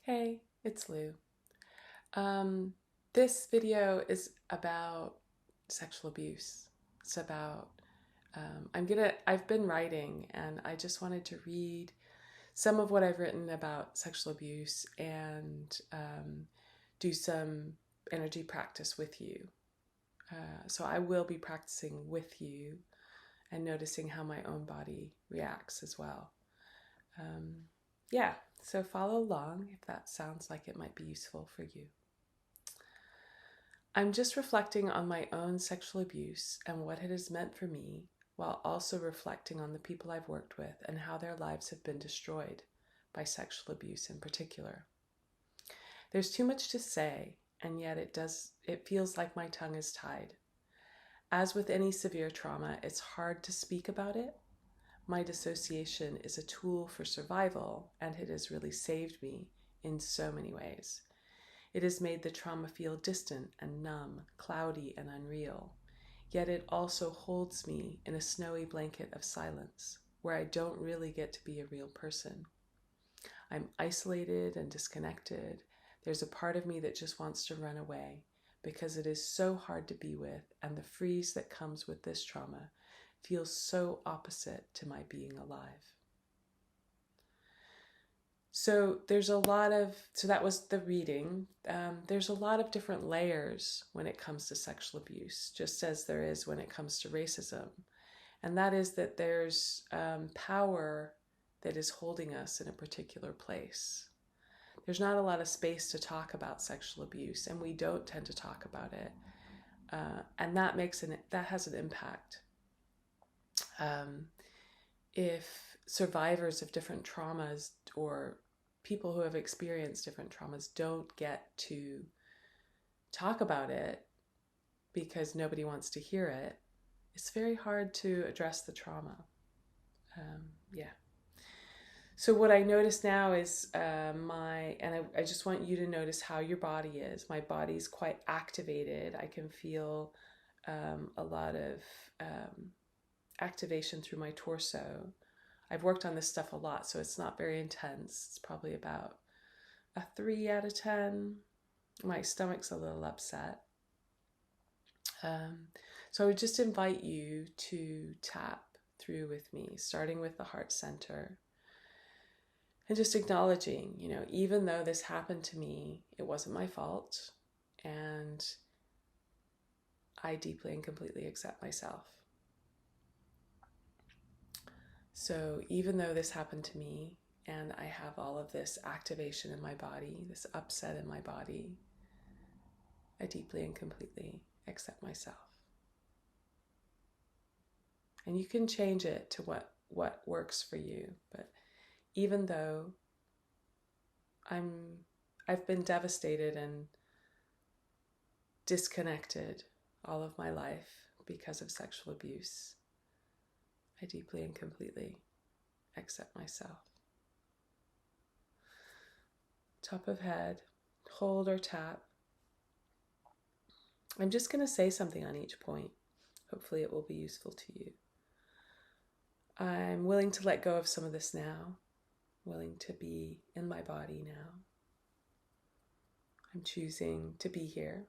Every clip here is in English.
Hey, it's Lou. Um, this video is about sexual abuse. It's about, I've been writing and I just wanted to read some of what I've written about sexual abuse and do some energy practice with you. So I will be practicing with you and noticing how my own body reacts as well. Um, yeah, so follow along if that sounds like it might be useful for you. I'm just reflecting on my own sexual abuse and what it has meant for me, while also reflecting on the people I've worked with and how their lives have been destroyed by sexual abuse in particular. There's too much to say, and yet it feels like my tongue is tied. As with any severe trauma, it's hard to speak about it. My dissociation is a tool for survival, and it has really saved me in so many ways. It has made the trauma feel distant and numb, cloudy and unreal. Yet it also holds me in a snowy blanket of silence, where I don't really get to be a real person. I'm isolated and disconnected. There's a part of me that just wants to run away because it is so hard to be with, and the freeze that comes with this trauma feels so opposite to my being alive. So that was the reading. There's a lot of different layers when it comes to sexual abuse, just as there is when it comes to racism. And that is that there's power that is holding us in a particular place. There's not a lot of space to talk about sexual abuse, and we don't tend to talk about it. And that has an impact. If survivors of different traumas or people who have experienced different traumas don't get to talk about it because nobody wants to hear it, it's very hard to address the trauma. So what I notice now is I just want you to notice how your body is. My body's quite activated. I can feel a lot of activation through my torso. I've worked on this stuff a lot, so it's not very intense. It's probably about a 3 out of 10. My stomach's a little upset. So I would just invite you to tap through with me, starting with the heart center. And just acknowledging, even though this happened to me, it wasn't my fault. And I deeply and completely accept myself. So even though this happened to me and I have all of this activation in my body, this upset in my body, I deeply and completely accept myself. And you can change it to what works for you. But even though I've been devastated and disconnected all of my life because of sexual abuse, I deeply and completely accept myself. Top of head, hold or tap. I'm just going to say something on each point. Hopefully it will be useful to you. I'm willing to let go of some of this now, willing to be in my body now. I'm choosing to be here.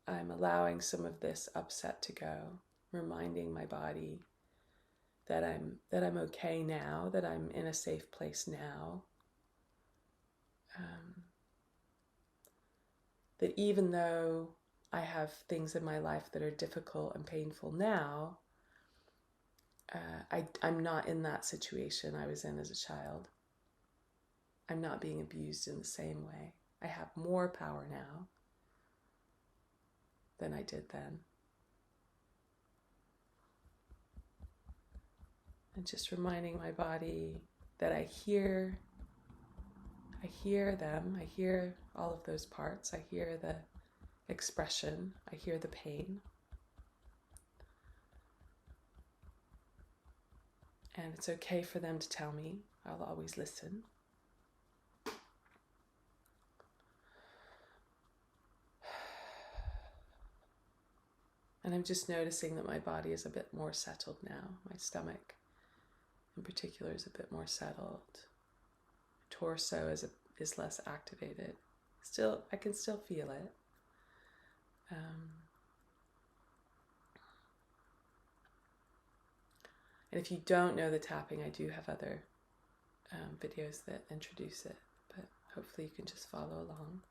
I'm allowing some of this upset to go, reminding my body that I'm okay now, that I'm in a safe place now. That even though I have things in my life that are difficult and painful now, I'm not in that situation I was in as a child. I'm not being abused in the same way. I have more power now than I did then. And just reminding my body that I hear them, I hear all of those parts, I hear the expression, I hear the pain. And it's okay for them to tell me. I'll always listen. And I'm just noticing that my body is a bit more settled now. My stomach in particular is a bit more settled. Torso is less activated. Still, I can still feel it. And if you don't know the tapping, I do have other videos that introduce it, but hopefully you can just follow along.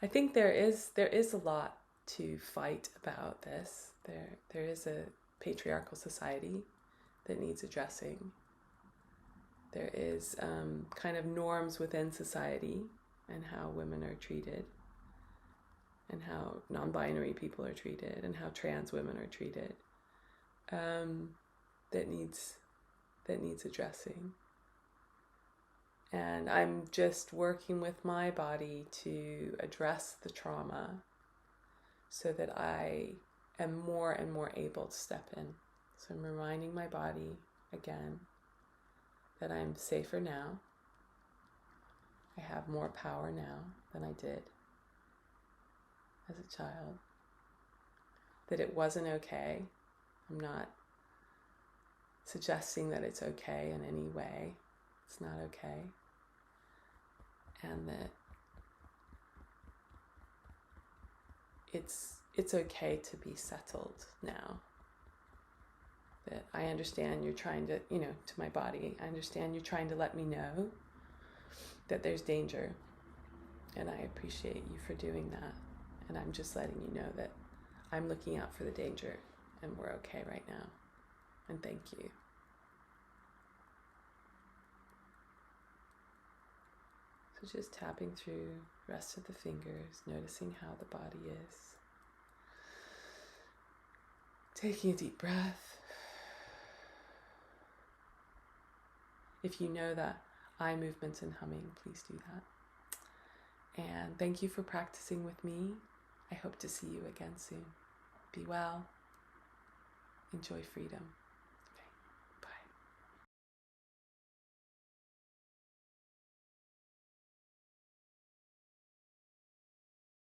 I think there is a lot to fight about this. There is a patriarchal society that needs addressing. There is kind of norms within society and how women are treated, and how non-binary people are treated, and how trans women are treated, that needs addressing. And I'm just working with my body to address the trauma so that I am more and more able to step in. So I'm reminding my body again that I'm safer now. I have more power now than I did as a child. That it wasn't okay. I'm not suggesting that it's okay in any way. It's not okay. And that it's okay to be settled now. That I understand you're trying to, to my body, I understand you're trying to let me know that there's danger. And I appreciate you for doing that. And I'm just letting you know that I'm looking out for the danger and we're okay right now. And thank you. So just tapping through the rest of the fingers, noticing how the body is. Taking a deep breath. If you know the eye movements and humming, please do that. And thank you for practicing with me. I hope to see you again soon. Be well. Enjoy freedom.